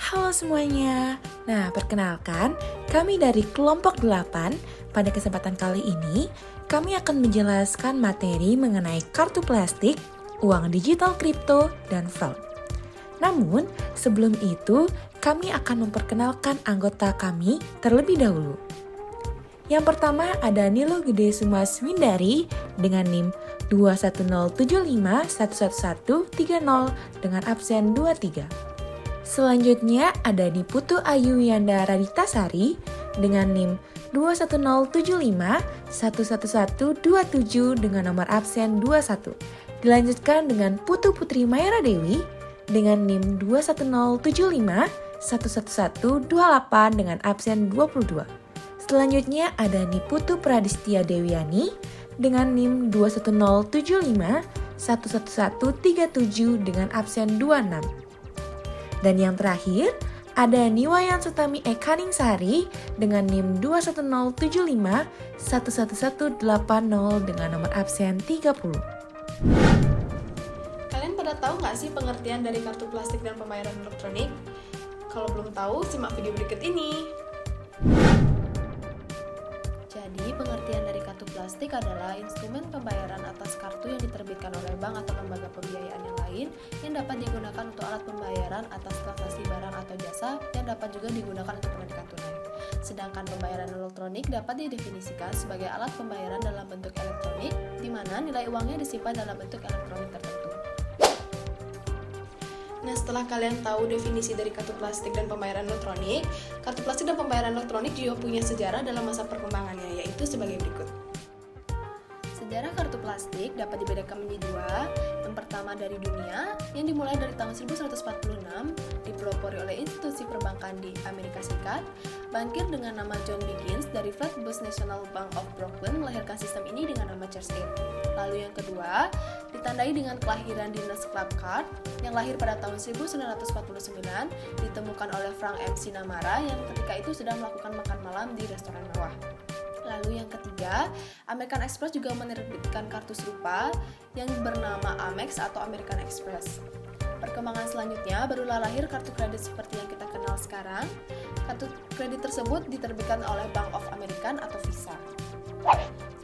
Halo semuanya. Nah, perkenalkan, kami dari kelompok 8. Pada kesempatan kali ini, kami akan menjelaskan materi mengenai kartu plastik, uang digital kripto, dan fraud. Namun, sebelum itu, kami akan memperkenalkan anggota kami terlebih dahulu. Yang pertama ada Nilo Gede Sumas Windari dengan NIM 21075111130 dengan absen 23. Selanjutnya ada Niputu Ayu Yanda Raditasari dengan NIM 21075111127 dengan nomor absen 21. Dilanjutkan dengan Putu Putri Mayara Dewi dengan NIM 21075111128 dengan absen 22. Selanjutnya ada Niputu Pradistia Dewiani dengan NIM 21075111137 dengan absen 26. Dan yang terakhir, ada Niwayan Sutami Ekaningsari dengan NIM 21075111180 dengan nomor absen 30. Kalian pada tahu nggak sih pengertian dari kartu plastik dan pembayaran elektronik? Kalau belum tahu, simak video berikut ini. Jadi, pengertian dari kartu plastik adalah instrumen pembayaran atas kartu yang diterbitkan oleh bank atau lembaga pembiayaan yang lain yang dapat digunakan untuk alat pembayaran atas transaksi barang atau jasa yang dapat juga digunakan untuk penarikan tunai. Sedangkan pembayaran elektronik dapat didefinisikan sebagai alat pembayaran dalam bentuk elektronik, di mana nilai uangnya disimpan dalam bentuk elektronik tertentu. Nah, setelah kalian tahu definisi dari kartu plastik dan pembayaran elektronik, kartu plastik dan pembayaran elektronik juga punya sejarah dalam masa perkembangannya, yaitu sebagai berikut. Sejarah kartu plastik dapat dibedakan menjadi dua. Yang pertama dari dunia, yang dimulai dari tahun 1946, dipelopori oleh institusi perbankan di Amerika Serikat. Bankir dengan nama John Biggins dari Flatbush National Bank of Brooklyn melahirkan sistem ini dengan nama Chase It. Lalu yang kedua, ditandai dengan kelahiran Diners Club Card yang lahir pada tahun 1949, ditemukan oleh Frank M. Sinamara yang ketika itu sedang melakukan makan malam di restoran mewah. Lalu yang ketiga, American Express juga menerbitkan kartu serupa yang bernama Amex atau American Express. Perkembangan selanjutnya barulah lahir kartu kredit seperti yang kita kenal sekarang. Kartu kredit tersebut diterbitkan oleh Bank of America atau Visa.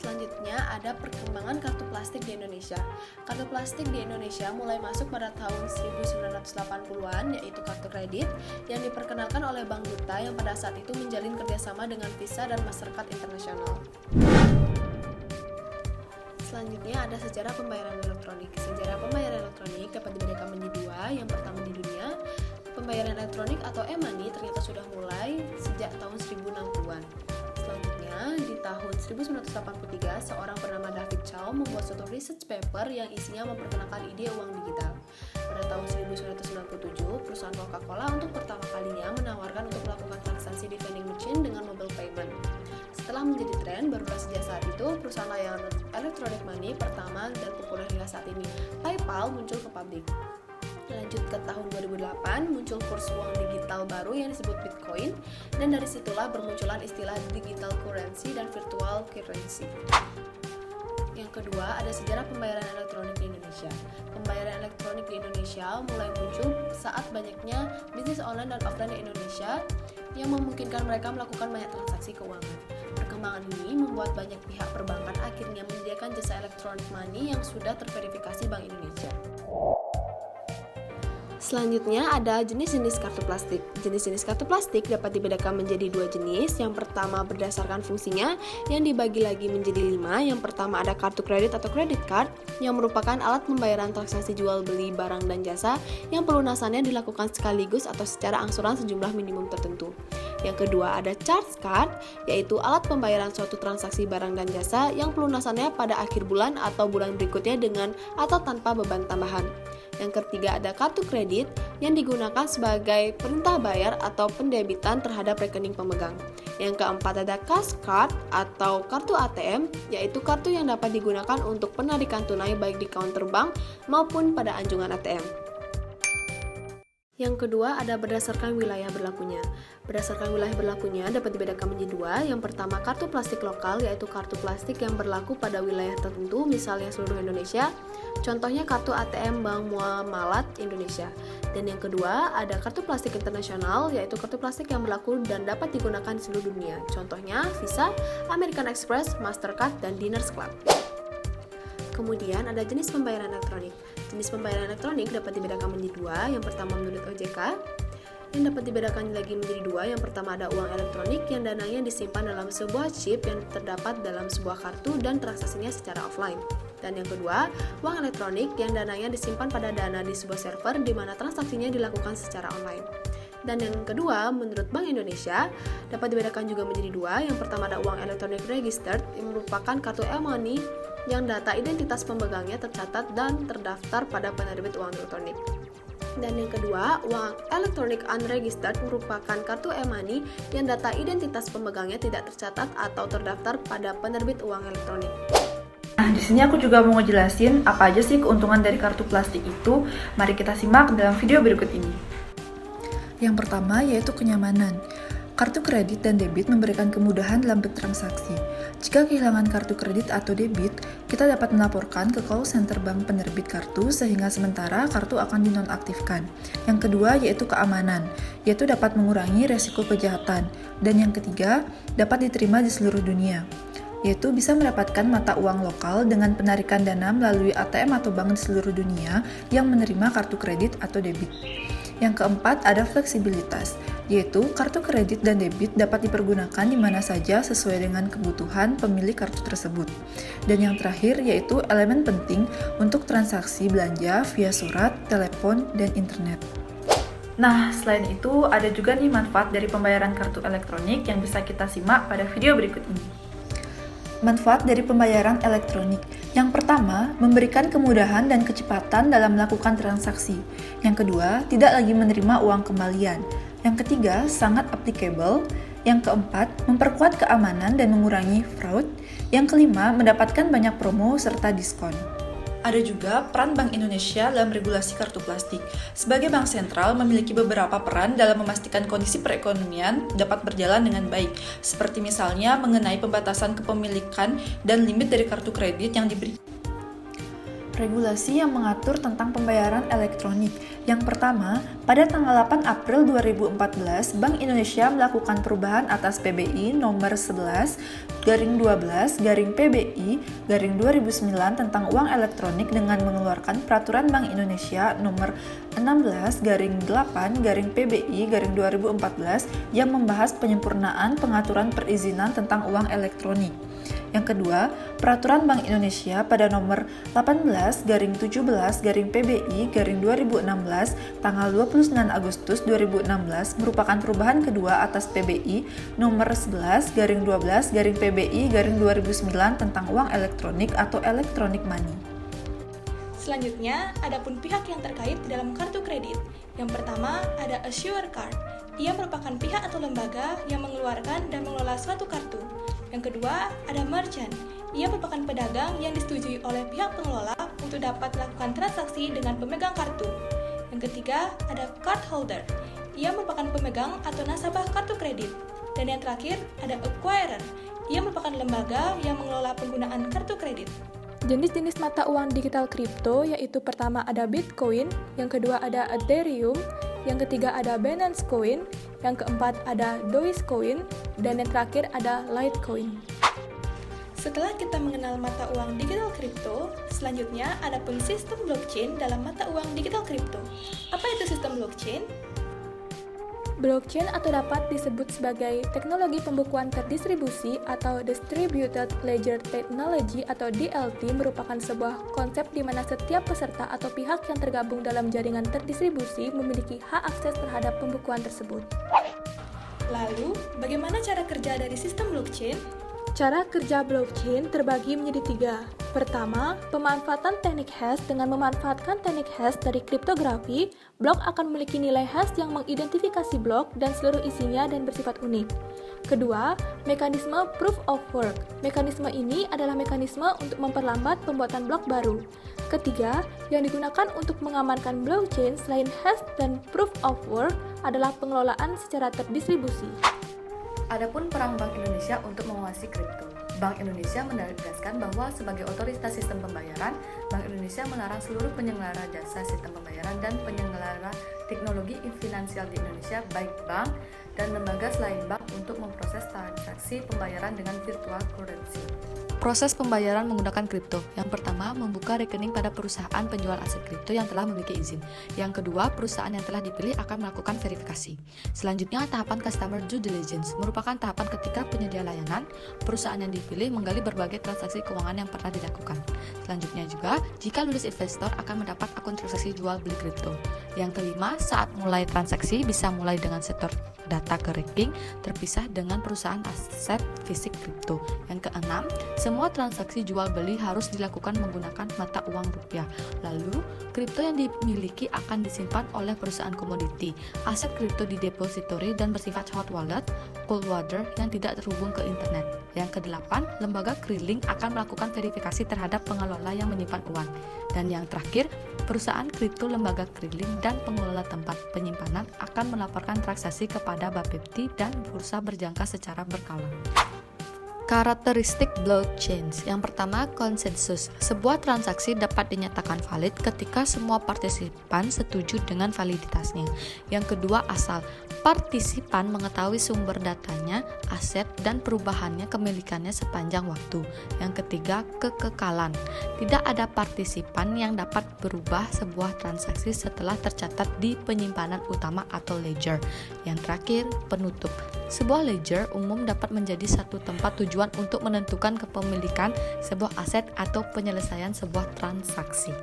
Selanjutnya ada perkembangan kartu plastik di Indonesia. Kartu plastik di Indonesia mulai masuk pada tahun 1980-an, yaitu kartu kredit yang diperkenalkan oleh Bank Duta yang pada saat itu menjalin kerjasama dengan Visa dan Mastercard International. Selanjutnya ada sejarah pembayaran elektronik. Sejarah pembayaran elektronik dapat dibedakan menjadi dua. Yang pertama di dunia, pembayaran elektronik atau e-money ternyata sudah mulai sejak tahun 1060-an. Selanjutnya, di tahun 1983, seorang bernama David Chow membuat suatu research paper yang isinya memperkenalkan ide uang digital. Pada tahun 1997, perusahaan Coca-Cola untuk pertama kalinya menawarkan untuk melakukan transaksi di vending machine dengan mobile payment. Setelah menjadi tren, barulah sejak saat itu perusahaan layanan electronic money pertama dan populer hingga saat ini, PayPal, muncul ke publik. Lanjut ke tahun 2008, muncul kurs uang digital baru yang disebut Bitcoin, dan dari situlah bermunculan istilah digital currency dan virtual currency. Yang kedua, ada sejarah pembayaran elektronik di Indonesia. Pembayaran elektronik di Indonesia mulai muncul saat banyaknya bisnis online dan offline di Indonesia yang memungkinkan mereka melakukan banyak transaksi keuangan. Perkembangan ini membuat banyak pihak perbankan akhirnya menyediakan jasa electronic money yang sudah terverifikasi Bank Indonesia. Selanjutnya ada jenis-jenis kartu plastik. Jenis-jenis kartu plastik dapat dibedakan menjadi dua jenis. Yang pertama berdasarkan fungsinya yang dibagi lagi menjadi 5. Yang pertama ada kartu kredit atau credit card yang merupakan alat pembayaran transaksi jual beli barang dan jasa yang pelunasannya dilakukan sekaligus atau secara angsuran sejumlah minimum tertentu. Yang kedua ada charge card, yaitu alat pembayaran suatu transaksi barang dan jasa yang pelunasannya pada akhir bulan atau bulan berikutnya dengan atau tanpa beban tambahan. Yang ketiga ada kartu kredit yang digunakan sebagai perintah bayar atau pendebitan terhadap rekening pemegang. Yang keempat ada cash card atau kartu ATM, yaitu kartu yang dapat digunakan untuk penarikan tunai baik di counter bank maupun pada anjungan ATM. Yang kedua ada berdasarkan wilayah berlakunya. Berdasarkan wilayah berlakunya dapat dibedakan menjadi dua. Yang pertama kartu plastik lokal, yaitu kartu plastik yang berlaku pada wilayah tertentu, misalnya seluruh Indonesia. Contohnya kartu ATM Bank Muamalat Indonesia. Dan yang kedua ada kartu plastik internasional, yaitu kartu plastik yang berlaku dan dapat digunakan di seluruh dunia. Contohnya Visa, American Express, Mastercard, dan Diners Club. Kemudian ada jenis pembayaran elektronik. Jenis pembayaran elektronik dapat dibedakan menjadi dua. Yang pertama menurut OJK, yang dapat dibedakan lagi menjadi dua. Yang pertama ada uang elektronik yang dananya disimpan dalam sebuah chip yang terdapat dalam sebuah kartu dan transaksinya secara offline. Dan yang kedua, uang elektronik yang dananya disimpan pada dana di sebuah server di mana transaksinya dilakukan secara online. Dan yang kedua, menurut Bank Indonesia, dapat dibedakan juga menjadi dua. Yang pertama ada uang elektronik registered yang merupakan kartu e-money yang data identitas pemegangnya tercatat dan terdaftar pada penerbit uang elektronik. Dan yang kedua, uang elektronik unregistered merupakan kartu e-money yang data identitas pemegangnya tidak tercatat atau terdaftar pada penerbit uang elektronik. Nah, di sini aku juga mau ngejelasin apa aja sih keuntungan dari kartu plastik itu. Mari kita simak dalam video berikut ini. Yang pertama yaitu kenyamanan. Kartu kredit dan debit memberikan kemudahan dalam bertransaksi. Jika kehilangan kartu kredit atau debit, kita dapat melaporkan ke call center bank penerbit kartu sehingga sementara kartu akan dinonaktifkan. Yang kedua yaitu keamanan, yaitu dapat mengurangi resiko kejahatan. Dan yang ketiga, dapat diterima di seluruh dunia, yaitu bisa mendapatkan mata uang lokal dengan penarikan dana melalui ATM atau bank di seluruh dunia yang menerima kartu kredit atau debit. Yang keempat ada fleksibilitas, yaitu kartu kredit dan debit dapat dipergunakan di mana saja sesuai dengan kebutuhan pemilik kartu tersebut. Dan yang terakhir yaitu elemen penting untuk transaksi belanja via surat, telepon, dan internet. Nah, selain itu ada juga nih manfaat dari pembayaran kartu elektronik yang bisa kita simak pada video berikut ini. Manfaat dari pembayaran elektronik. Yang pertama, memberikan kemudahan dan kecepatan dalam melakukan transaksi. Yang kedua, tidak lagi menerima uang kembalian. Yang ketiga, sangat applicable. Yang keempat, memperkuat keamanan dan mengurangi fraud. Yang kelima, mendapatkan banyak promo serta diskon. Ada juga peran Bank Indonesia dalam regulasi kartu plastik. Sebagai bank sentral memiliki beberapa peran dalam memastikan kondisi perekonomian dapat berjalan dengan baik, seperti misalnya mengenai pembatasan kepemilikan dan limit dari kartu kredit yang diberi. Regulasi yang mengatur tentang pembayaran elektronik. Yang pertama, pada tanggal 8 April 2014, Bank Indonesia melakukan perubahan atas PBI nomor 11/12/PBI/2009 tentang uang elektronik dengan mengeluarkan Peraturan Bank Indonesia nomor 16/8/PBI/2014 yang membahas penyempurnaan pengaturan perizinan tentang uang elektronik. Yang kedua, Peraturan Bank Indonesia pada nomor 18/17/PBI/2016 tanggal 29 Agustus 2016 merupakan perubahan kedua atas PBI nomor 11/12/PBI/2009 tentang uang elektronik atau electronic money. Selanjutnya, adapun pihak yang terkait di dalam kartu kredit. Yang pertama, ada issuer card. Ia merupakan pihak atau lembaga yang mengeluarkan dan mengelola suatu kartu. Yang kedua, ada merchant. Ia merupakan pedagang yang disetujui oleh pihak pengelola untuk dapat melakukan transaksi dengan pemegang kartu. Yang ketiga, ada card holder. Ia merupakan pemegang atau nasabah kartu kredit. Dan yang terakhir, ada acquirer. Ia merupakan lembaga yang mengelola penggunaan kartu kredit. Jenis-jenis mata uang digital kripto yaitu pertama ada Bitcoin, yang kedua ada Ethereum, yang ketiga ada Binance Coin, yang keempat ada Dogecoin, dan yang terakhir ada Litecoin. Setelah kita mengenal mata uang digital kripto, selanjutnya ada pun sistem blockchain dalam mata uang digital kripto. Apa itu sistem blockchain? Blockchain atau dapat disebut sebagai teknologi pembukuan terdistribusi atau Distributed Ledger Technology atau DLT merupakan sebuah konsep di mana setiap peserta atau pihak yang tergabung dalam jaringan terdistribusi memiliki hak akses terhadap pembukuan tersebut. Lalu, bagaimana cara kerja dari sistem blockchain? Cara kerja blockchain terbagi menjadi 3. Pertama, pemanfaatan teknik hash. Dengan memanfaatkan teknik hash dari kriptografi, blok akan memiliki nilai hash yang mengidentifikasi blok dan seluruh isinya dan bersifat unik. Kedua, mekanisme proof of work. Mekanisme ini adalah mekanisme untuk memperlambat pembuatan blok baru. Ketiga, yang digunakan untuk mengamankan blockchain selain hash dan proof of work adalah pengelolaan secara terdistribusi. Adapun peran Bank Indonesia untuk menguasai kripto. Bank Indonesia menegaskan bahwa sebagai otoritas sistem pembayaran, Bank Indonesia melarang seluruh penyelenggara jasa sistem pembayaran dan penyelenggara teknologi finansial di Indonesia, baik bank dan lembaga selain bank, untuk memproses transaksi pembayaran dengan virtual currency. Proses pembayaran menggunakan kripto. Yang pertama, membuka rekening pada perusahaan penjual aset kripto yang telah memiliki izin. Yang kedua, perusahaan yang telah dipilih akan melakukan verifikasi. Selanjutnya, tahapan customer due diligence merupakan tahapan ketika penyedia layanan, perusahaan yang dipilih menggali berbagai transaksi keuangan yang pernah dilakukan. Selanjutnya juga, jika lulus investor akan mendapat akun transaksi jual beli kripto. Yang kelima, saat mulai transaksi bisa mulai dengan setor data ke rekening terpisah dengan perusahaan aset fisik kripto. Yang keenam, semua transaksi jual beli harus dilakukan menggunakan mata uang rupiah. Lalu, kripto yang dimiliki akan disimpan oleh perusahaan komoditi. Aset kripto di depository dan bersifat hot wallet, cold water yang tidak terhubung ke internet. Yang kedelapan, lembaga clearing akan melakukan verifikasi terhadap pengelola yang menyimpan uang. Dan yang terakhir, perusahaan kripto, lembaga clearing, dan pengelola tempat penyimpanan akan melaporkan transaksi kepada Bapepti dan bursa berjangka secara berkala. Karakteristik blockchain. Yang pertama, konsensus. Sebuah transaksi dapat dinyatakan valid ketika semua partisipan setuju dengan validitasnya. Yang kedua, asal. Partisipan mengetahui sumber datanya, aset, dan perubahannya kepemilikannya sepanjang waktu. Yang ketiga, kekekalan. Tidak ada partisipan yang dapat berubah sebuah transaksi setelah tercatat di penyimpanan utama atau ledger. Yang terakhir, penutup. Sebuah ledger umum dapat menjadi satu tempat tujuan untuk menentukan kepemilikan sebuah aset atau penyelesaian sebuah transaksi.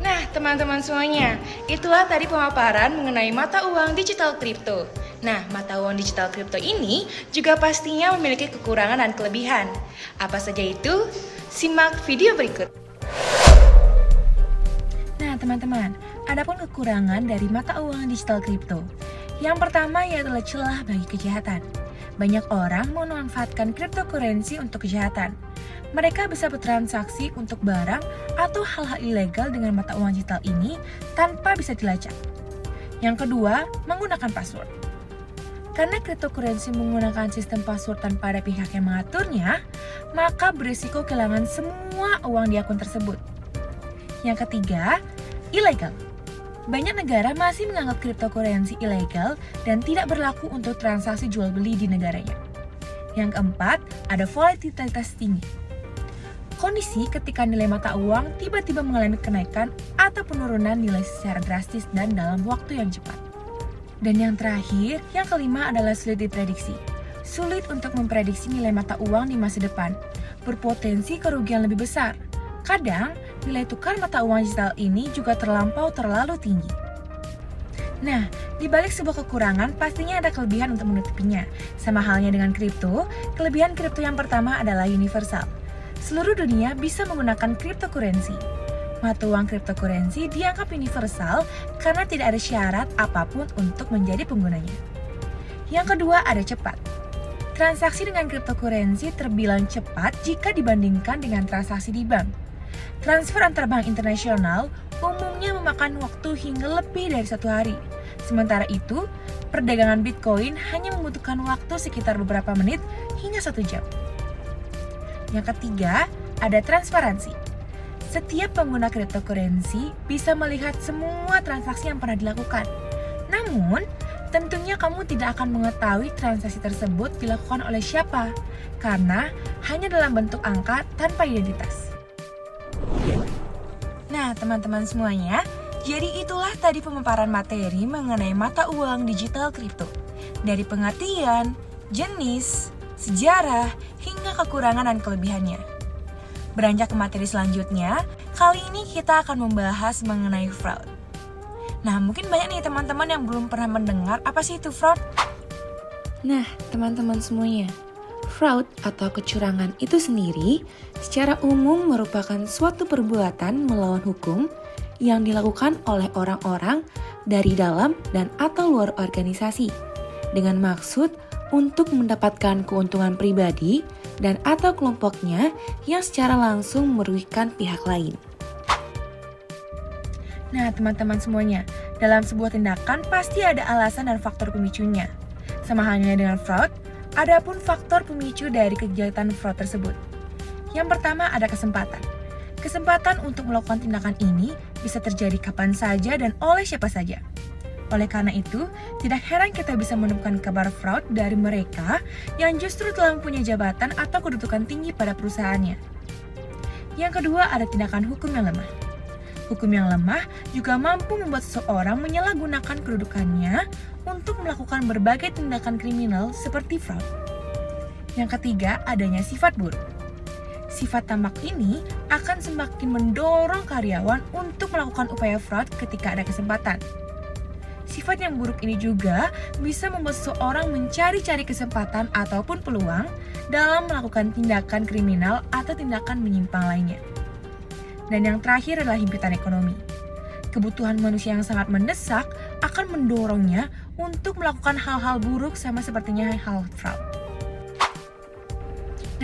Nah, teman-teman semuanya, itulah tadi pemaparan mengenai mata uang digital kripto. Nah, mata uang digital kripto ini juga pastinya memiliki kekurangan dan kelebihan. Apa saja itu? Simak video berikut. Nah, teman-teman, adapun kekurangan dari mata uang digital kripto. Yang pertama yaitu celah bagi kejahatan. Banyak orang memanfaatkan cryptocurrency untuk kejahatan. Mereka bisa bertransaksi untuk barang atau hal-hal ilegal dengan mata uang digital ini tanpa bisa dilacak. Yang kedua, menggunakan password. Karena cryptocurrency menggunakan sistem password tanpa ada pihak yang mengaturnya, maka berisiko kehilangan semua uang di akun tersebut. Yang ketiga, ilegal. Banyak negara masih menganggap cryptocurrency ilegal dan tidak berlaku untuk transaksi jual beli di negaranya. Yang keempat, ada volatilitas tinggi. Kondisi ketika nilai mata uang tiba-tiba mengalami kenaikan atau penurunan nilai secara drastis dan dalam waktu yang cepat. Dan yang terakhir, yang kelima adalah sulit diprediksi. Sulit untuk memprediksi nilai mata uang di masa depan, berpotensi kerugian lebih besar. Kadang, nilai tukar mata uang digital ini juga terlalu tinggi. Nah, di balik sebuah kekurangan, pastinya ada kelebihan untuk menutupinya. Sama halnya dengan kripto, kelebihan kripto yang pertama adalah universal. Seluruh dunia bisa menggunakan cryptocurrency. Mata uang cryptocurrency dianggap universal karena tidak ada syarat apapun untuk menjadi penggunanya. Yang kedua, ada cepat. Transaksi dengan cryptocurrency terbilang cepat jika dibandingkan dengan transaksi di bank. Transfer antar bank internasional umumnya memakan waktu hingga lebih dari 1 hari. Sementara itu, perdagangan Bitcoin hanya membutuhkan waktu sekitar beberapa menit hingga 1 jam. Yang ketiga, ada transparansi. Setiap pengguna cryptocurrency bisa melihat semua transaksi yang pernah dilakukan. Namun, tentunya kamu tidak akan mengetahui transaksi tersebut dilakukan oleh siapa, karena hanya dalam bentuk angka tanpa identitas. Nah, teman-teman semuanya, jadi itulah tadi pemaparan materi mengenai mata uang digital kripto. Dari pengertian, jenis, sejarah, hingga kekurangan dan kelebihannya. Beranjak ke materi selanjutnya, kali ini kita akan membahas mengenai fraud. Nah, mungkin banyak nih teman-teman yang belum pernah mendengar apa sih itu fraud. Nah, teman-teman semuanya, Fraud atau kecurangan itu sendiri secara umum merupakan suatu perbuatan melawan hukum yang dilakukan oleh orang-orang dari dalam dan atau luar organisasi dengan maksud untuk mendapatkan keuntungan pribadi dan atau kelompoknya yang secara langsung merugikan pihak lain. Nah, teman-teman semuanya, dalam sebuah tindakan pasti ada alasan dan faktor pemicunya. Sama halnya dengan fraud, ada pun faktor pemicu dari kegiatan fraud tersebut. Yang pertama ada kesempatan. Kesempatan untuk melakukan tindakan ini bisa terjadi kapan saja dan oleh siapa saja. Oleh karena itu, tidak heran kita bisa menemukan kabar fraud dari mereka yang justru telah mempunyai jabatan atau kedudukan tinggi pada perusahaannya. Yang kedua ada tindakan hukum yang lemah. Hukum yang lemah juga mampu membuat seseorang menyalahgunakan kedudukannya untuk melakukan berbagai tindakan kriminal seperti fraud. Yang ketiga, adanya sifat buruk. Sifat tamak ini akan semakin mendorong karyawan untuk melakukan upaya fraud ketika ada kesempatan. Sifat yang buruk ini juga bisa membuat seseorang mencari-cari kesempatan ataupun peluang dalam melakukan tindakan kriminal atau tindakan menyimpang lainnya. Dan yang terakhir adalah himpitan ekonomi. Kebutuhan manusia yang sangat mendesak akan mendorongnya untuk melakukan hal-hal buruk sama sepertinya hal fraud.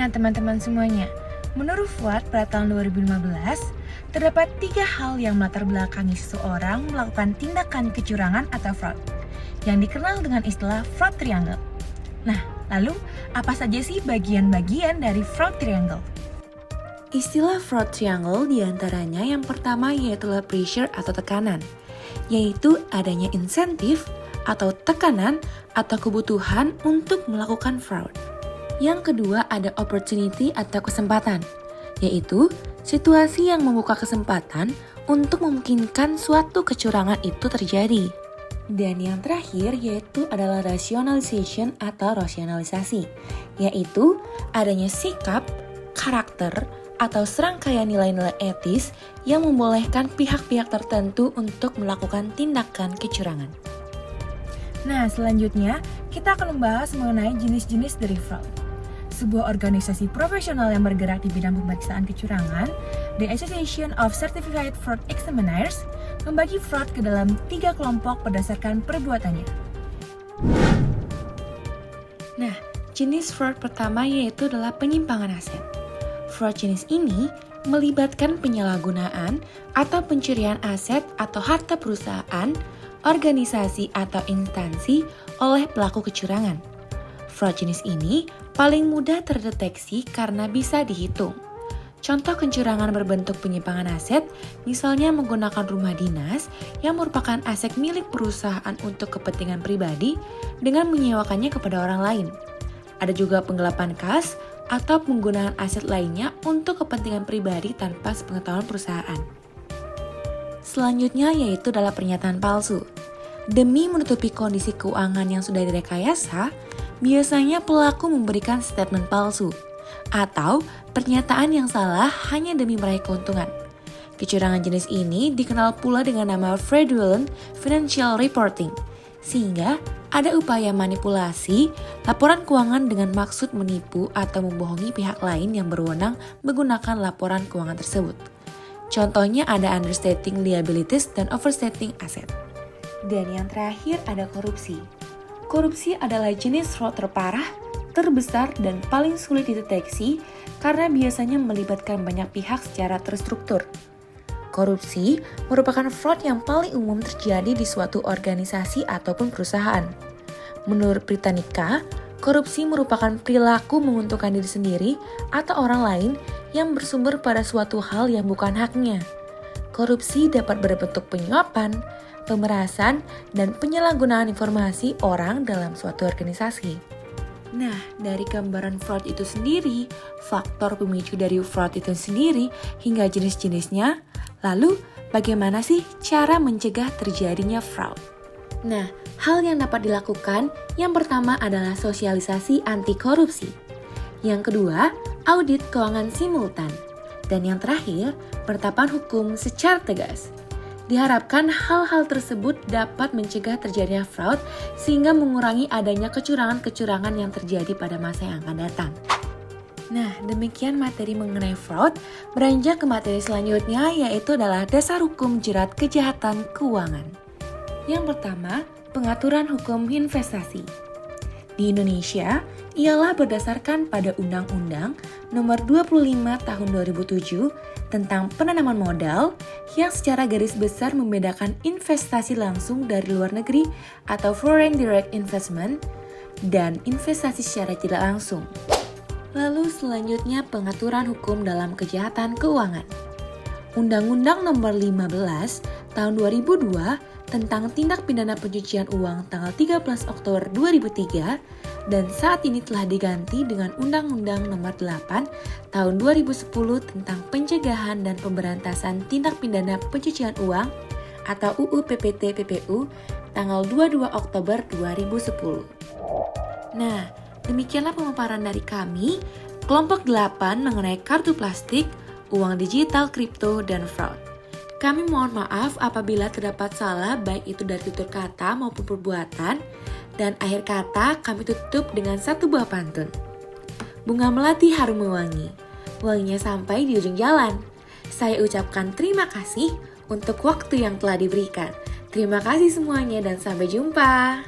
Nah teman-teman semuanya, menurut Fuad pada tahun 2015, terdapat 3 hal yang melatar belakangi seseorang melakukan tindakan kecurangan atau fraud, yang dikenal dengan istilah fraud triangle. Nah, lalu apa saja sih bagian-bagian dari fraud triangle? Istilah fraud triangle diantaranya yang pertama yaitu pressure atau tekanan, yaitu adanya insentif atau tekanan atau kebutuhan untuk melakukan fraud. Yang kedua ada opportunity atau kesempatan, yaitu situasi yang membuka kesempatan untuk memungkinkan suatu kecurangan itu terjadi. Dan yang terakhir yaitu adalah rationalization atau rasionalisasi, yaitu adanya sikap, karakter, atau serangkaian nilai-nilai etis yang membolehkan pihak-pihak tertentu untuk melakukan tindakan kecurangan. Nah, selanjutnya kita akan membahas mengenai jenis-jenis dari fraud. Sebuah organisasi profesional yang bergerak di bidang pemeriksaan kecurangan, The Association of Certified Fraud Examiners, membagi fraud ke dalam 3 kelompok berdasarkan perbuatannya. Nah, jenis fraud pertama yaitu adalah penyimpangan aset. Fraud jenis ini melibatkan penyalahgunaan atau pencurian aset atau harta perusahaan, organisasi atau instansi oleh pelaku kecurangan. Fraud jenis ini paling mudah terdeteksi karena bisa dihitung. Contoh kecurangan berbentuk penyimpangan aset, misalnya menggunakan rumah dinas yang merupakan aset milik perusahaan untuk kepentingan pribadi dengan menyewakannya kepada orang lain. Ada juga penggelapan kas atau penggunaan aset lainnya untuk kepentingan pribadi tanpa sepengetahuan perusahaan. Selanjutnya yaitu adalah pernyataan palsu. Demi menutupi kondisi keuangan yang sudah direkayasa, biasanya pelaku memberikan statement palsu atau pernyataan yang salah hanya demi meraih keuntungan. Kecurangan jenis ini dikenal pula dengan nama fraudulent financial reporting, sehingga ada upaya manipulasi laporan keuangan dengan maksud menipu atau membohongi pihak lain yang berwenang menggunakan laporan keuangan tersebut. Contohnya ada understating liabilities dan overstating aset. Dan yang terakhir ada korupsi. Korupsi adalah jenis fraud terparah, terbesar, dan paling sulit dideteksi karena biasanya melibatkan banyak pihak secara terstruktur. Korupsi merupakan fraud yang paling umum terjadi di suatu organisasi ataupun perusahaan. Menurut Britannica, korupsi merupakan perilaku menguntungkan diri sendiri atau orang lain yang bersumber pada suatu hal yang bukan haknya. Korupsi dapat berbentuk penyuapan, pemerasan, dan penyalahgunaan informasi orang dalam suatu organisasi. Nah, dari gambaran fraud itu sendiri, faktor pemicu dari fraud itu sendiri, hingga jenis-jenisnya, lalu bagaimana sih cara mencegah terjadinya fraud? Nah, hal yang dapat dilakukan yang pertama adalah sosialisasi anti korupsi. Yang kedua, audit keuangan simultan. Dan yang terakhir, penetapan hukum secara tegas. Diharapkan hal-hal tersebut dapat mencegah terjadinya fraud sehingga mengurangi adanya kecurangan-kecurangan yang terjadi pada masa yang akan datang. Nah, demikian materi mengenai fraud. Beranjak ke materi selanjutnya yaitu adalah dasar hukum jerat kejahatan keuangan. Yang pertama, pengaturan hukum investasi. Di Indonesia, ialah berdasarkan pada Undang-Undang Nomor 25 Tahun 2007 tentang penanaman modal yang secara garis besar membedakan investasi langsung dari luar negeri atau foreign direct investment dan investasi secara tidak langsung. Lalu selanjutnya pengaturan hukum dalam kejahatan keuangan. Undang-Undang Nomor 15 Tahun 2002 tentang tindak pidana pencucian uang tanggal 13 Oktober 2003 dan saat ini telah diganti dengan Undang-Undang Nomor 8 Tahun 2010 tentang pencegahan dan pemberantasan tindak pidana pencucian uang atau UU PPT PPU tanggal 22 Oktober 2010. Nah, demikianlah pemaparan dari kami, kelompok 8 mengenai kartu plastik, uang digital, kripto, dan fraud. Kami mohon maaf apabila terdapat salah baik itu dari tutur kata maupun perbuatan, dan akhir kata kami tutup dengan satu buah pantun. Bunga melati harum mewangi, wanginya sampai di ujung jalan. Saya ucapkan terima kasih untuk waktu yang telah diberikan. Terima kasih semuanya dan sampai jumpa.